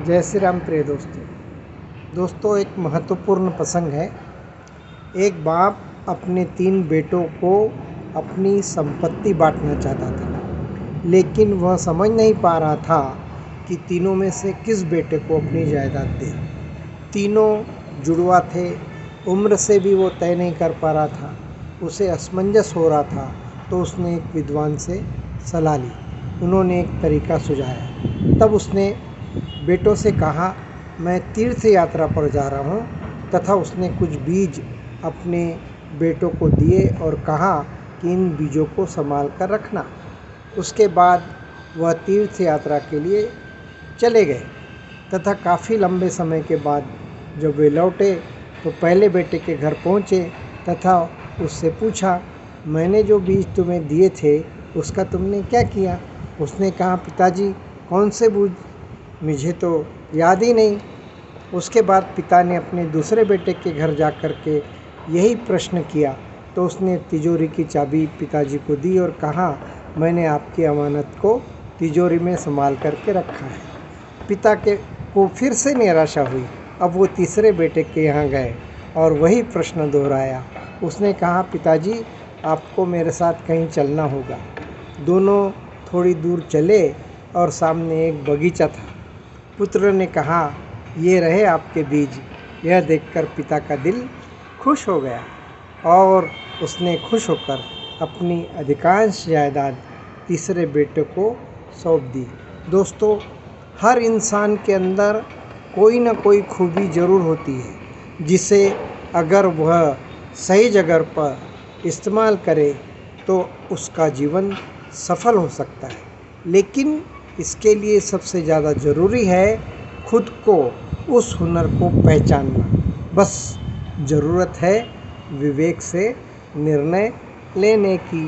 जय श्री राम प्रिय दोस्तों, एक महत्वपूर्ण प्रसंग है। एक बाप अपने 3 बेटों को अपनी संपत्ति बांटना चाहता था, लेकिन वह समझ नहीं पा रहा था कि तीनों में से किस बेटे को अपनी जायदाद दे। तीनों जुड़वा थे, उम्र से भी वो तय नहीं कर पा रहा था। उसे असमंजस हो रहा था, तो उसने एक विद्वान से सलाह ली। उन्होंने एक तरीका सुझाया। तब उसने बेटों से कहा, मैं तीर्थ यात्रा पर जा रहा हूँ, तथा उसने कुछ बीज अपने बेटों को दिए और कहा कि इन बीजों को संभाल कर रखना। उसके बाद वह तीर्थ यात्रा के लिए चले गए तथा काफ़ी लंबे समय के बाद जब वे लौटे तो पहले बेटे के घर पहुँचे तथा उससे पूछा, मैंने जो बीज तुम्हें दिए थे उसका तुमने क्या किया? उसने कहा, पिताजी, कौन से बीज, मुझे तो याद ही नहीं। उसके बाद पिता ने अपने दूसरे बेटे के घर जा कर के यही प्रश्न किया, तो उसने तिजोरी की चाबी पिताजी को दी और कहा, मैंने आपकी अमानत को तिजोरी में संभाल करके रखा है। पिता को फिर से निराशा हुई। अब वो तीसरे बेटे के यहाँ गए और वही प्रश्न दोहराया। उसने कहा, पिताजी, आपको मेरे साथ कहीं चलना होगा। दोनों थोड़ी दूर चले और सामने एक बगीचा था। पुत्र ने कहा, ये रहे आपके बीज। यह देखकर पिता का दिल खुश हो गया और उसने खुश होकर अपनी अधिकांश जायदाद तीसरे बेटे को सौंप दी। दोस्तों, हर इंसान के अंदर कोई न कोई खूबी ज़रूर होती है, जिसे अगर वह सही जगह पर इस्तेमाल करे तो उसका जीवन सफल हो सकता है। लेकिन इसके लिए सबसे ज़्यादा ज़रूरी है खुद को, उस हुनर को पहचानना। बस ज़रूरत है विवेक से निर्णय लेने की।